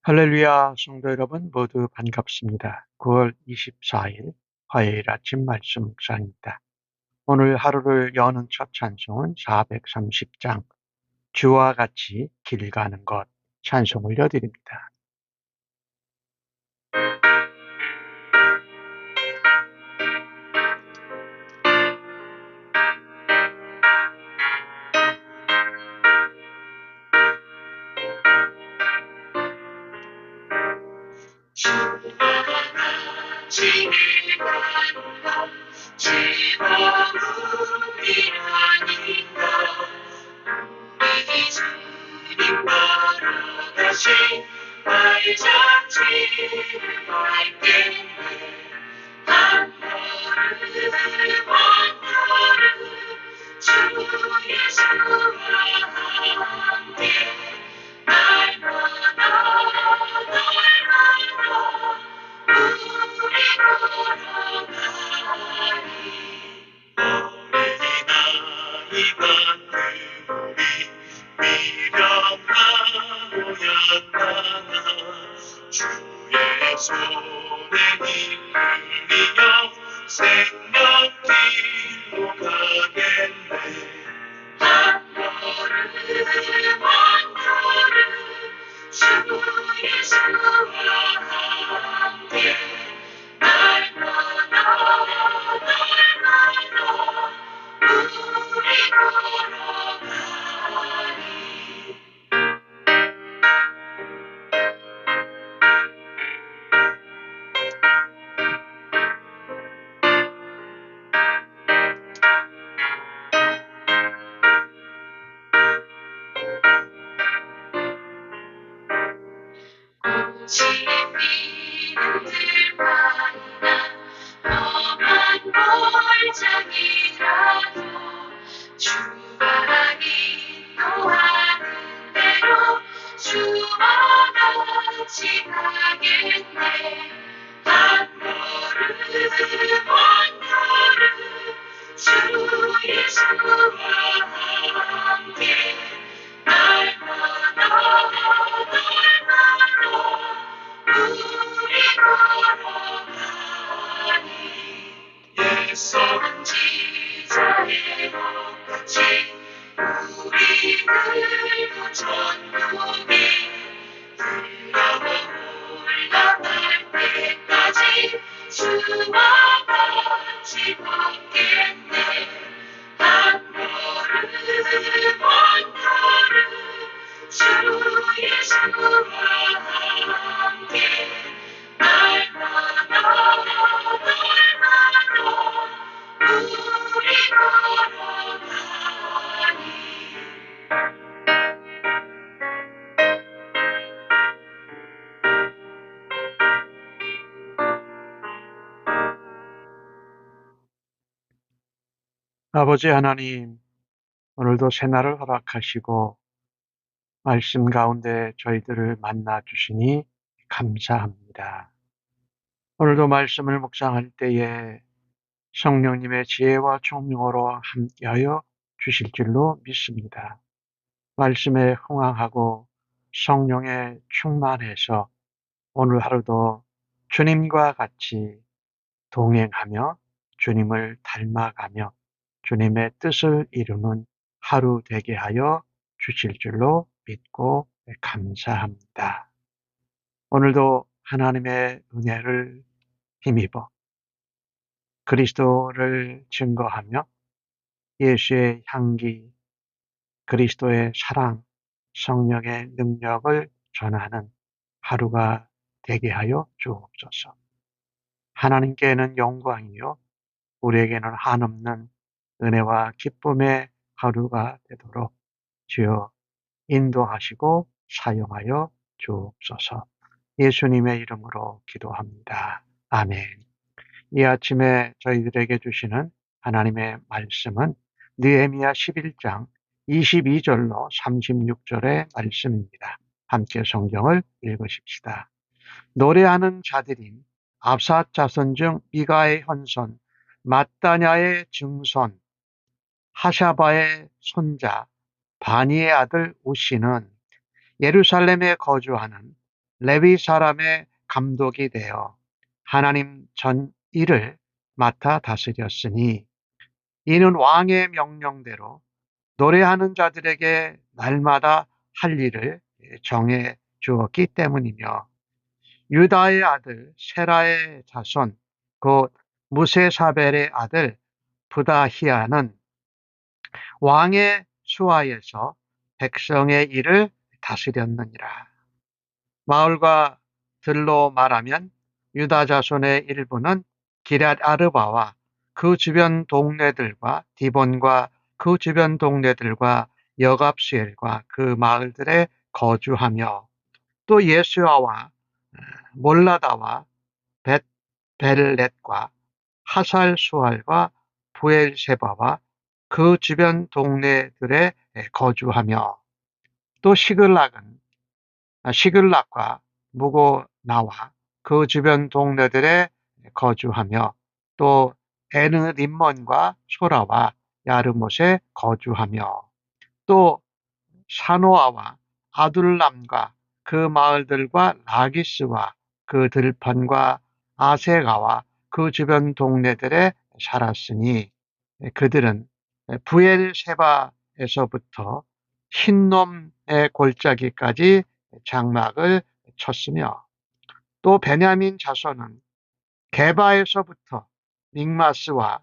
할렐루야, 성도 여러분 모두 반갑습니다. 9월 24일 화요일 아침 말씀 묵상입니다. 오늘 하루를 여는 첫 찬송은 430장 주와 같이 길 가는 것 찬송 올려드립니다. 주와 같이 길 가는 것 즐거움이 아닌가. 우리 주님 걸어가신 발자취를 밟겠네. 한 걸음 한 걸음 주 예수와 함께 날마다 우리 걸어가리. 어린이 나이가 들이 미련하였다가 주의 손에 이끌리어 생명길로 가겠네. 한 걸음 한 걸음 주 예수와 함께 날마다 우리 걸어가리. 꽃이 피는 들판이나 험한 골짜기라도 주가 인도하는 대로 주와 같이 가겠네. 한 걸음 한 걸음 주 예수와 함께 날마다 우리 걸어가니. 옛 선지자의 것같이 우리들도 천국에 들어가 올라갈 때까지 주와 같이 걷겠네. 한 걸음 한 걸음 주 예수와 함께 날마다 우리 걸어가니. 아버지 하나님, 오늘도 새날을 허락하시고 말씀 가운데 저희들을 만나 주시니 감사합니다. 오늘도 말씀을 묵상할 때에 성령님의 지혜와 총명으로 함께하여 주실 줄로 믿습니다. 말씀에 흥황하고 성령에 충만해서 오늘 하루도 주님과 같이 동행하며 주님을 닮아가며 주님의 뜻을 이루는 하루 되게 하여 주실 줄로 믿고 감사합니다. 오늘도 하나님의 은혜를 힘입어 그리스도를 증거하며 예수의 향기, 그리스도의 사랑, 성령의 능력을 전하는 하루가 되게 하여 주옵소서. 하나님께는 영광이요 우리에게는 한없는 은혜와 기쁨의 하루가 되도록 주여 인도하시고 사용하여 주옵소서. 예수님의 이름으로 기도합니다. 아멘. 이 아침에 저희들에게 주시는 하나님의 말씀은 느헤미야 11장 22절로 36절의 말씀입니다. 함께 성경을 읽으십시다. 노래하는 자들인 압삿 자손 중 미가의 현손 matthaniah의 증손 하샤바의 손자 바니의 아들 우시는 예루살렘에 거주하는 레위 사람의 감독이 되어 하나님 전 일을 맡아 다스렸으니 이는 왕의 명령대로 노래하는 자들에게 날마다 할 일을 정해 주었기 때문이며 유다의 아들 세라의 자손 곧 무세사벨의 아들 부다히아는 왕의 수하에서 백성의 일을 다스렸느니라. 마을과 들로 말하면 유다 자손의 일부는 기럇 아르바와 그 주변 동네들과 디본과 그 주변 동네들과 여갑스엘과 그 마을들에 거주하며 또 예수아와 몰라다와 벳벨렛과 하살수알과 부엘세바와 그 주변 동네들에 거주하며 또 시글락과 무고나와 그 주변 동네들에 거주하며 또 에느 림몬과 소라와 야르못에 거주하며 또 사노아와 아둘람과 그 마을들과 라기스와 그 들판과 아세가와 그 주변 동네들에 살았으니 그들은 부엘세바에서부터 흰놈의 골짜기까지 장막을 쳤으며 또 베냐민 자손은 게바에서부터 믹마스와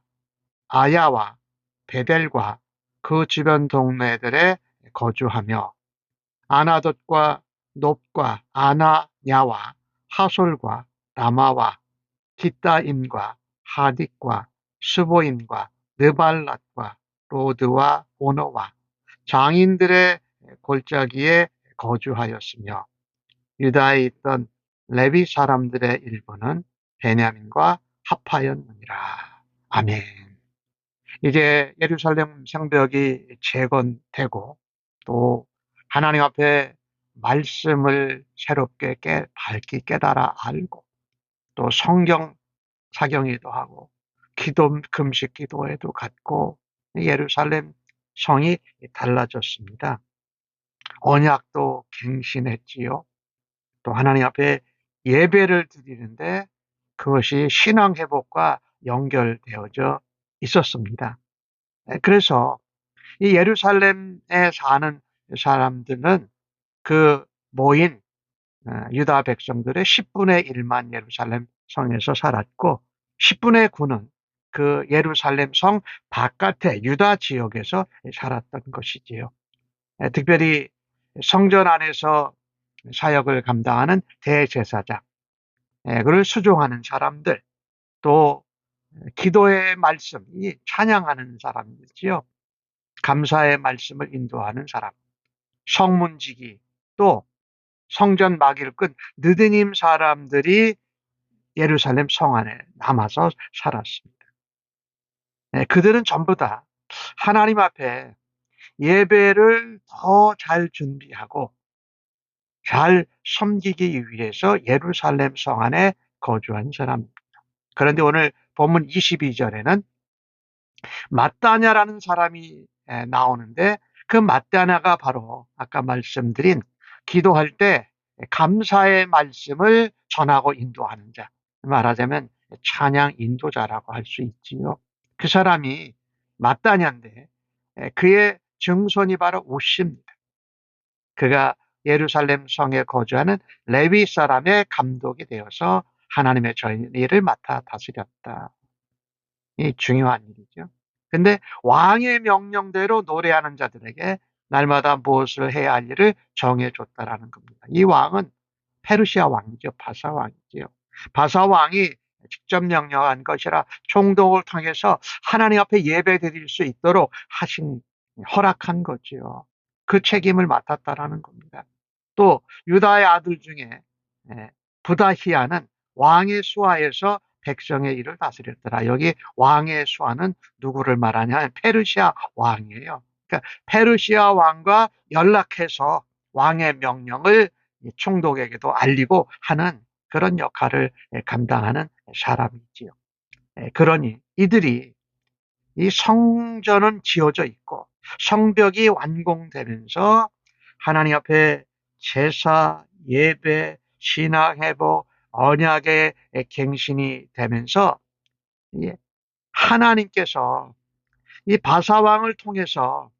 아야와 베델과 그 주변 동네들에 거주하며 아나돗과 놋과 아나냐와 하솔과 라마와 기따임과 하딕과 스보임과 느발랏과 로드와 오노와 장인들의 골짜기에 거주하였으며 유다에 있던 레위 사람들의 일부는 베냐민과 합하였느니라. 아멘. 이제 예루살렘 성벽이 재건되고 또 하나님 앞에 말씀을 새롭게 밝히 깨달아 알고 또 성경 작용에도 하고 기도 금식 기도에도 갖고 예루살렘 성이 달라졌습니다. 언약도 갱신했지요. 또 하나님 앞에 예배를 드리는데 그것이 신앙 회복과 연결되어져 있었습니다. 그래서 이 예루살렘에 사는 사람들은 그 모인 유다 백성들의 10분의 1만 예루살렘 성에서 살았고 10분의 9는 그 예루살렘 성 바깥의 유다 지역에서 살았던 것이지요. 특별히 성전 안에서 사역을 감당하는 대제사장, 그를 수종하는 사람들, 또 기도의 말씀, 이 찬양하는 사람이지요. 감사의 말씀을 인도하는 사람, 성문지기, 또 성전 막일꾼 느드님 사람들이 예루살렘 성 안에 남아서 살았습니다. 그들은 전부 다 하나님 앞에 예배를 더 잘 준비하고 잘 섬기기 위해서 예루살렘 성 안에 거주한 사람입니다. 그런데 오늘 본문 22절에는 mat다냐라는 사람이 나오는데 그 mat다냐가 바로 아까 말씀드린 기도할 때 감사의 말씀을 전하고 인도하는 자, 말하자면 찬양 인도자라고 할 수 있지요. 그 사람이 mat다냐인데 그의 증손이 바로 우시입니다. 그가 예루살렘 성에 거주하는 레위 사람의 감독이 되어서 하나님의 전일을 맡아 다스렸다. 이 중요한 일이죠. 근데 왕의 명령대로 노래하는 자들에게 날마다 무엇을 해야 할 일을 정해줬다라는 겁니다. 이 왕은 페르시아 왕이죠. 바사 왕이지요. 바사 왕이 직접 명령한 것이라 총독을 통해서 하나님 앞에 예배 드릴 수 있도록 허락한 거지요. 그 책임을 맡았다라는 겁니다. 또 유다의 아들 중에 부다히아는 왕의 수하에서 백성의 일을 다스렸더라. 여기 왕의 수하는 누구를 말하냐? 페르시아 왕이에요. 그러니까 페르시아 왕과 연락해서 왕의 명령을 총독에게도 알리고 하는 그런 역할을 감당하는 사람이지요. 그러니 이들이 이 성전은 지어져 있고 성벽이 완공되면서 하나님 앞에 제사, 예배, 신앙회복, 언약의 갱신이 되면서 하나님께서 이 바사왕을 통해서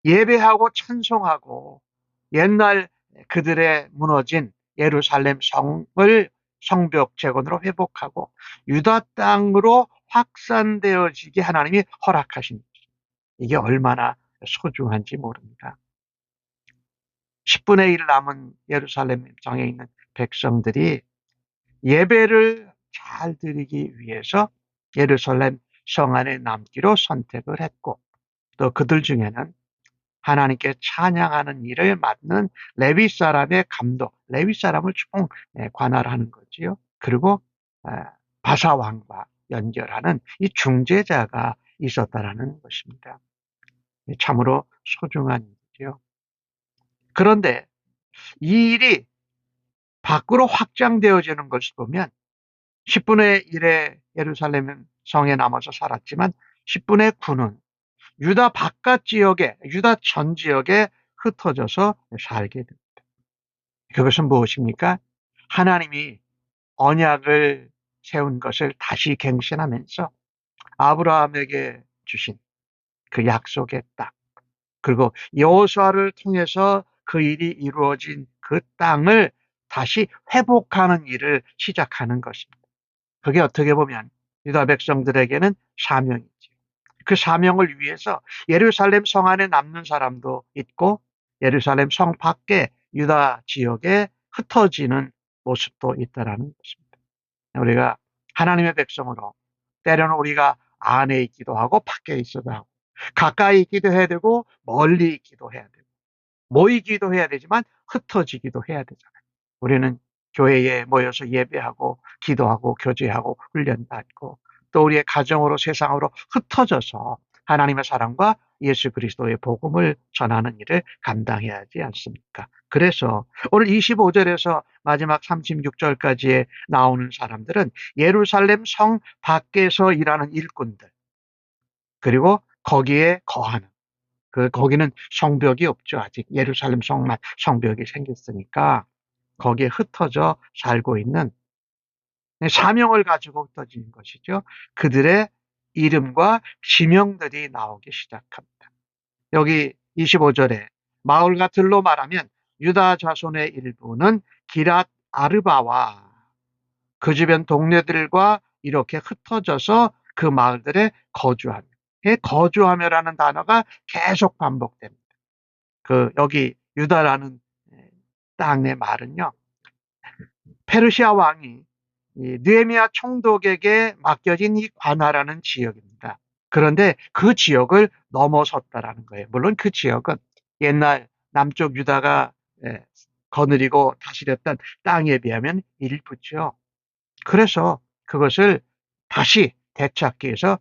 예배하고 찬송하고 옛날 그들의 무너진 예루살렘 성을 성벽 재건으로 회복하고 유다 땅으로 확산되어지게 하나님이 허락하신 것입니다. 이게 얼마나 소중한지 모릅니다. 10분의 1 남은 예루살렘 성에 있는 백성들이 예배를 잘 드리기 위해서 예루살렘 성 안에 남기로 선택을 했고, 또 그들 중에는 하나님께 찬양하는 일을 맡는 레위 사람의 감독, 레위 사람을 총 관할하는 거지요. 그리고 바사 왕과 연결하는 이 중재자가 있었다라는 것입니다. 참으로 소중한 일이죠. 그런데 이 일이 밖으로 확장되어지는 것을 보면 10분의 1의 예루살렘 성에 남아서 살았지만 10분의 9는 유다 바깥 지역에, 유다 전 지역에 흩어져서 살게 됩니다. 그것은 무엇입니까? 하나님이 언약을 세운 것을 다시 갱신하면서 아브라함에게 주신 그 약속의 땅, 그리고 여호수아를 통해서 그 일이 이루어진 그 땅을 다시 회복하는 일을 시작하는 것입니다. 그게 어떻게 보면 유다 백성들에게는 사명이죠. 그 사명을 위해서 예루살렘 성 안에 남는 사람도 있고 예루살렘 성 밖에 유다 지역에 흩어지는 모습도 있다라는 것입니다. 우리가 하나님의 백성으로 때로는 우리가 안에 있기도 하고 밖에 있어도 하고 가까이 있기도 해야 되고 멀리 있기도 해야 되고 모이기도 해야 되지만 흩어지기도 해야 되잖아요. 우리는 교회에 모여서 예배하고 기도하고 교제하고 훈련받고 또 우리의 가정으로 세상으로 흩어져서 하나님의 사랑과 예수 그리스도의 복음을 전하는 일을 감당해야 하지 않습니까? 그래서 오늘 25절에서 마지막 36절까지에 나오는 사람들은 예루살렘 성 밖에서 일하는 일꾼들, 그리고 거기에 거하는, 거기는 성벽이 없죠. 아직 예루살렘 성만 성벽이 생겼으니까 거기에 흩어져 살고 있는 사명을 가지고 흩어지는 것이죠. 그들의 이름과 지명들이 나오기 시작합니다. 여기 25절에 마을과 들로 말하면 유다 자손의 일부는 기랏 아르바와 그 주변 동네들과 이렇게 흩어져서 그 마을들에 거주하며, 거주하며라는 단어가 계속 반복됩니다. 여기 유다라는 땅의 말은요, 페르시아 왕이 느헤미야 총독에게 맡겨진 이 관할하는 지역입니다. 그런데 그 지역을 넘어섰다라는 거예요. 물론 그 지역은 옛날 남쪽 유다가 거느리고 다스렸던 땅에 비하면 일부죠. 그래서 그것을 다시 되찾기 위해서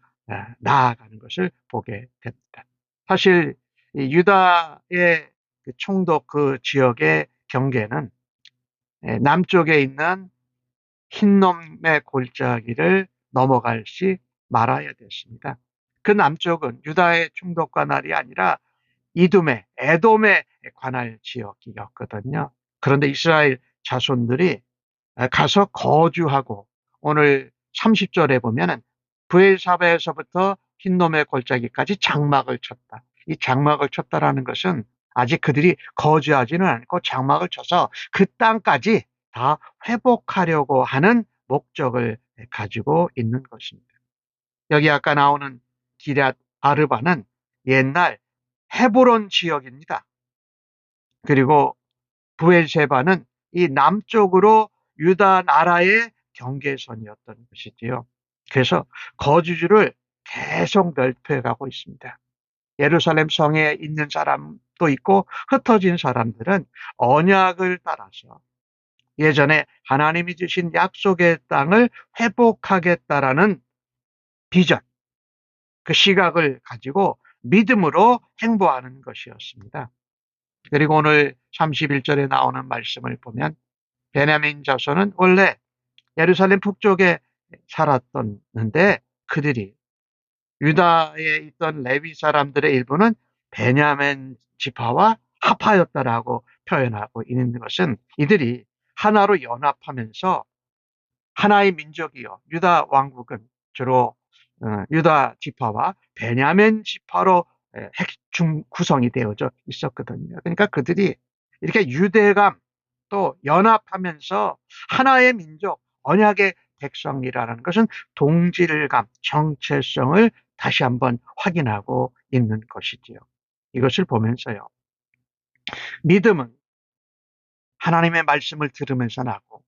나아가는 것을 보게 됩니다. 사실 유다의 총독 그 지역의 경계는 남쪽에 있는 흰놈의 골짜기를 넘어갈지 말아야 됐습니다. 그 남쪽은 유다의 총독 관할이 아니라 이둠의, 에돔의 관할 지역이었거든요. 그런데 이스라엘 자손들이 가서 거주하고 오늘 30절에 보면은 브엘사바에서부터 흰놈의 골짜기까지 장막을 쳤다. 이 장막을 쳤다라는 것은 아직 그들이 거주하지는 않고 장막을 쳐서 그 땅까지 다 회복하려고 하는 목적을 가지고 있는 것입니다. 여기 아까 나오는 기럇 아르바는 옛날 헤브론 지역입니다. 그리고 브엘세바는 이 남쪽으로 유다 나라의 경계선이었던 것이지요. 그래서 거주지를 계속 넓혀가고 있습니다. 예루살렘 성에 있는 사람도 있고 흩어진 사람들은 언약을 따라서 예전에 하나님이 주신 약속의 땅을 회복하겠다라는 비전, 그 시각을 가지고 믿음으로 행보하는 것이었습니다. 그리고 오늘 31절에 나오는 말씀을 보면 베냐민 자손은 원래 예루살렘 북쪽에 살았었는데 그들이 유다에 있던 레위 사람들의 일부는 베냐민 지파와 합하였다라고 표현하고 있는 것은 이들이 하나로 연합하면서 하나의 민족이요. 유다 왕국은 주로 유다 지파와 베냐민 지파로 핵중 구성이 되어져 있었거든요. 그러니까 그들이 이렇게 유대감 또 연합하면서 하나의 민족, 언약의 백성이라는 것은 동질감, 정체성을 다시 한번 확인하고 있는 것이지요. 이것을 보면서요. 믿음은 하나님의 말씀을 들으면서 나고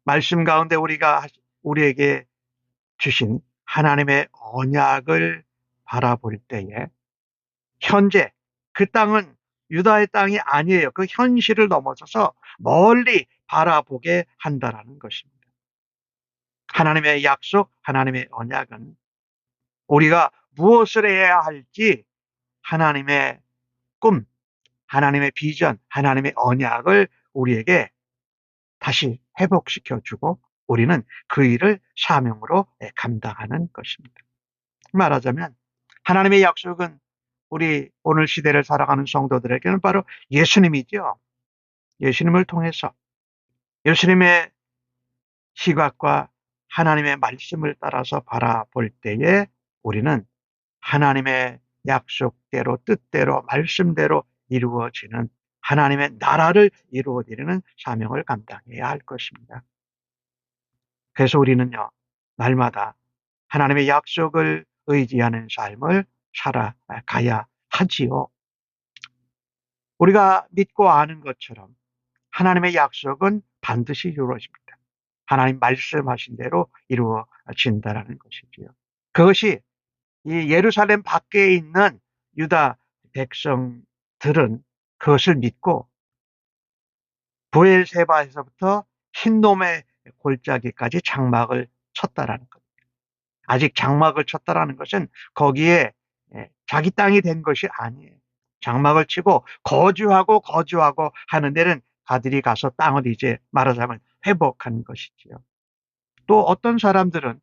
말씀 가운데 우리에게 주신 하나님의 언약을 바라볼 때에 현재 그 땅은 유다의 땅이 아니에요. 그 현실을 넘어서서 멀리 바라보게 한다라는 것입니다. 하나님의 약속, 하나님의 언약은 우리가 무엇을 해야 할지 하나님의 꿈, 하나님의 비전, 하나님의 언약을 우리에게 다시 회복시켜주고 우리는 그 일을 사명으로 감당하는 것입니다. 말하자면 하나님의 약속은 우리 오늘 시대를 살아가는 성도들에게는 바로 예수님이죠. 예수님을 통해서 예수님의 시각과 하나님의 말씀을 따라서 바라볼 때에 우리는 하나님의 약속대로 뜻대로 말씀대로 이루어지는 하나님의 나라를 이루어드리는 사명을 감당해야 할 것입니다. 그래서 우리는요, 날마다 하나님의 약속을 의지하는 삶을 살아가야 하지요. 우리가 믿고 아는 것처럼 하나님의 약속은 반드시 이루어집니다. 하나님 말씀하신 대로 이루어진다라는 것이지요. 그것이 이 예루살렘 밖에 있는 유다 백성들은 그것을 믿고 부엘세바에서부터 흰놈의 골짜기까지 장막을 쳤다라는 것. 아직 장막을 쳤다라는 것은 거기에 자기 땅이 된 것이 아니에요. 장막을 치고 거주하고 하는 데는 가들이 가서 땅을 이제 말하자면 회복한 것이지요. 또 어떤 사람들은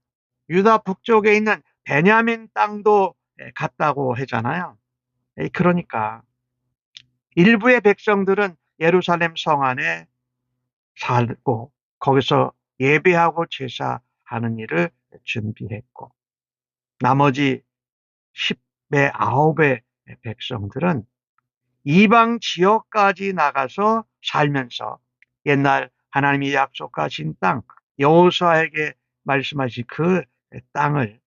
유다 북쪽에 있는 베냐민 땅도 갔다고 하잖아요. 그러니까 일부의 백성들은 예루살렘 성 안에 살고 거기서 예배하고 제사하는 일을 준비했고 나머지 10배, 9배 백성들은 이방 지역까지 나가서 살면서 옛날 하나님이 약속하신 땅, 여호수아에게 말씀하신 그 땅을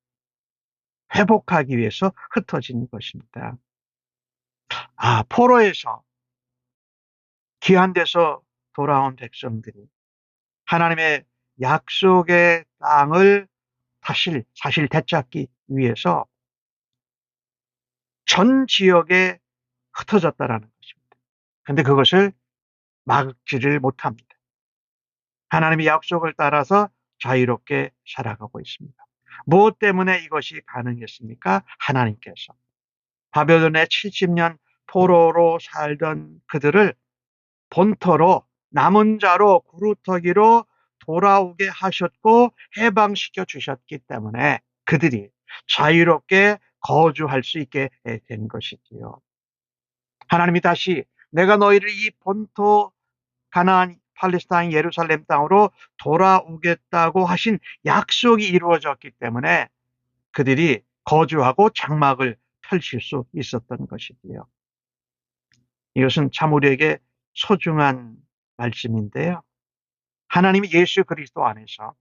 회복하기 위해서 흩어진 것입니다. 포로에서 귀한 데서 돌아온 백성들이 하나님의 약속의 땅을 사실 되찾기 위해서 전 지역에 흩어졌다라는 것입니다. 그런데 그것을 막지를 못합니다. 하나님의 약속을 따라서 자유롭게 살아가고 있습니다. 무엇 때문에 이것이 가능했습니까? 하나님께서 바벨론의 70년 포로로 살던 그들을 본토로 남은 자로 구루터기로 돌아오게 하셨고 해방시켜 주셨기 때문에 그들이 자유롭게 거주할 수 있게 된 것이지요. 하나님이 다시 내가 너희를 이 본토 가나안 팔레스타인 예루살렘 땅으로 돌아오겠다고 하신 약속이 이루어졌기 때문에 그들이 거주하고 장막을 펼칠 수 있었던 것이지요. 이것은 참 우리에게 소중한 말씀인데요. 하나님이 예수 그리스도 안에서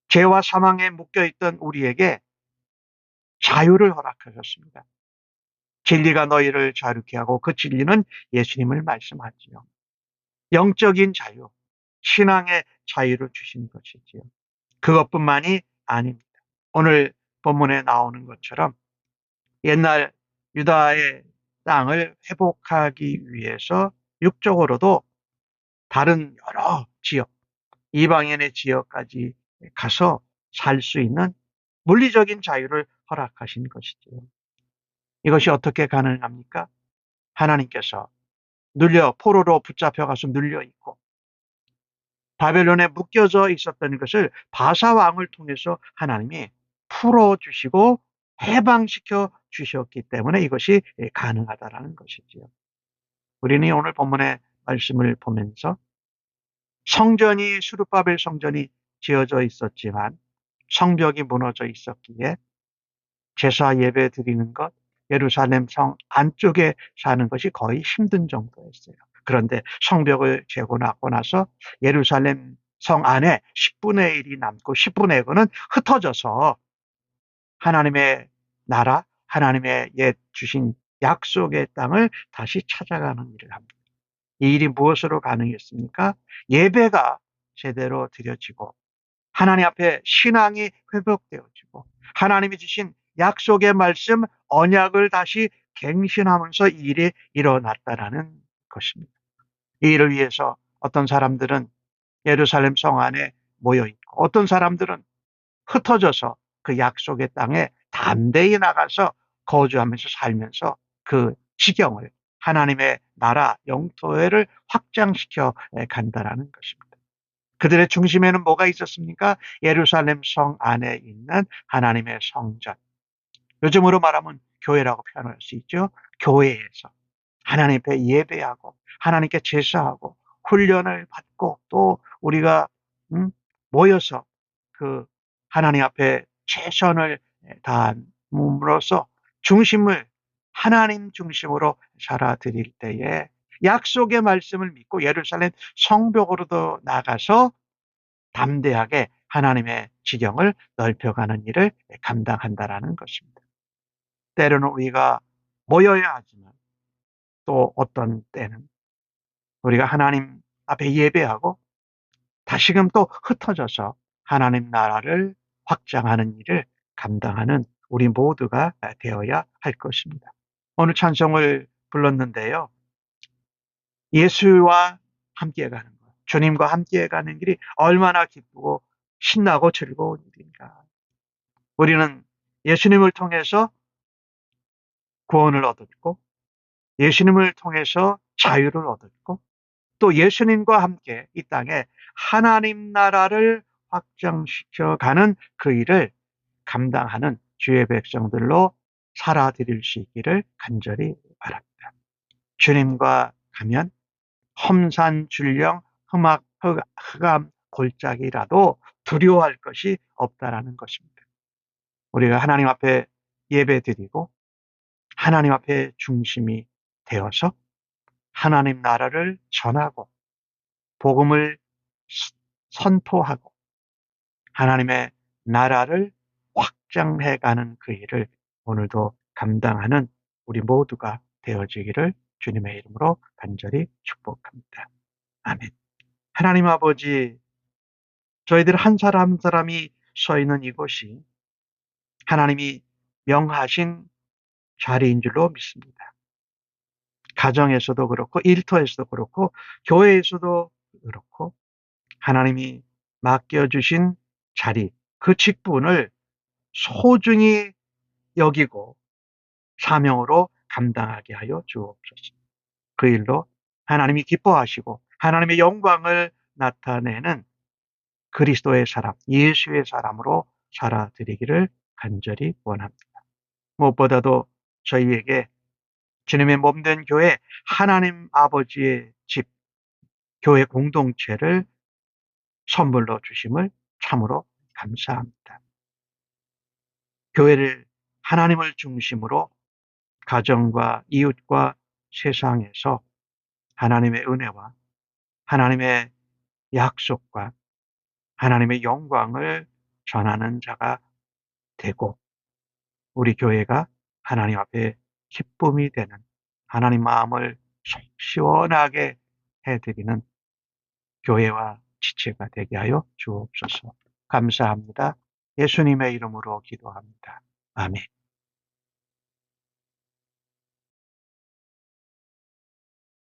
죄와 사망에 묶여있던 우리에게 자유를 허락하셨습니다. 진리가 너희를 자유케 하고 그 진리는 예수님을 말씀하지요. 영적인 자유, 신앙의 자유를 주신 것이지요. 그것뿐만이 아닙니다. 오늘 본문에 나오는 것처럼 옛날 유다의 땅을 회복하기 위해서 육적으로도 다른 여러 지역, 이방인의 지역까지 가서 살 수 있는 물리적인 자유를 허락하신 것이지요. 이것이 어떻게 가능합니까? 하나님께서 포로로 붙잡혀가서 눌려 있고 바벨론에 묶여져 있었던 것을 바사 왕을 통해서 하나님이 풀어주시고 해방시켜 주셨기 때문에 이것이 가능하다라는 것이지요. 우리는 오늘 본문의 말씀을 보면서 성전이 수르바벨 성전이 지어져 있었지만 성벽이 무너져 있었기에 제사 예배 드리는 것, 예루살렘 성 안쪽에 사는 것이 거의 힘든 정도였어요. 그런데 성벽을 재고 나고 나서 예루살렘 성 안에 10분의 1이 남고 10분의 1은 흩어져서 하나님의 나라, 하나님의 옛 주신 약속의 땅을 다시 찾아가는 일을 합니다. 이 일이 무엇으로 가능했습니까? 예배가 제대로 드려지고 하나님 앞에 신앙이 회복되어지고 하나님이 주신 약속의 말씀, 언약을 다시 갱신하면서 이 일이 일어났다라는 것입니다. 이 일을 위해서 어떤 사람들은 예루살렘 성 안에 모여 있고 어떤 사람들은 흩어져서 그 약속의 땅에 담대히 나가서 거주하면서 살면서 그 지경을 하나님의 나라 영토를 확장시켜 간다라는 것입니다. 그들의 중심에는 뭐가 있었습니까? 예루살렘 성 안에 있는 하나님의 성전. 요즘으로 말하면 교회라고 표현할 수 있죠. 교회에서 하나님 앞에 예배하고 하나님께 제사하고 훈련을 받고 또 우리가 모여서 그 하나님 앞에 최선을 다함으로써 중심을 하나님 중심으로 살아드릴 때에 약속의 말씀을 믿고 예루살렘 성벽으로도 나가서 담대하게 하나님의 지경을 넓혀가는 일을 감당한다라는 것입니다. 때로는 우리가 모여야 하지만 또 어떤 때는 우리가 하나님 앞에 예배하고 다시금 또 흩어져서 하나님 나라를 확장하는 일을 감당하는 우리 모두가 되어야 할 것입니다. 오늘 찬송을 불렀는데요. 예수와 함께 가는 것, 주님과 함께 가는 길이 얼마나 기쁘고 신나고 즐거운 일인가. 우리는 예수님을 통해서 구원을 얻었고 예수님을 통해서 자유를 얻었고 또 예수님과 함께 이 땅에 하나님 나라를 확장시켜 가는 그 일을 감당하는 주의 백성들로 살아드릴 수 있기를 간절히 바랍니다. 주님과 가면 험산줄령 흑암 골짜기라도 두려워할 것이 없다라는 것입니다. 우리가 하나님 앞에 예배드리고 하나님 앞에 중심이 되어서 하나님 나라를 전하고 복음을 선포하고 하나님의 나라를 확장해가는 그 일을 오늘도 감당하는 우리 모두가 되어지기를 주님의 이름으로 간절히 축복합니다. 아멘. 하나님 아버지, 저희들 한 사람 한 사람이 서 있는 이곳이 하나님이 명하신 자리인 줄로 믿습니다. 가정에서도 그렇고 일터에서도 그렇고 교회에서도 그렇고 하나님이 맡겨주신 자리, 그 직분을 소중히 여기고 사명으로 감당하게 하여 주옵소서. 그 일로 하나님이 기뻐하시고 하나님의 영광을 나타내는 그리스도의 사람, 예수의 사람으로 살아드리기를 간절히 원합니다. 무엇보다도 저희에게 주님의 몸된 교회, 하나님 아버지의 집, 교회 공동체를 선물로 주심을 참으로 감사합니다. 교회를 하나님을 중심으로 가정과 이웃과 세상에서 하나님의 은혜와 하나님의 약속과 하나님의 영광을 전하는 자가 되고 우리 교회가 하나님 앞에 기쁨이 되는 하나님 마음을 속 시원하게 해드리는 교회와 지체가 되게 하여 주옵소서. 감사합니다. 예수님의 이름으로 기도합니다. 아멘.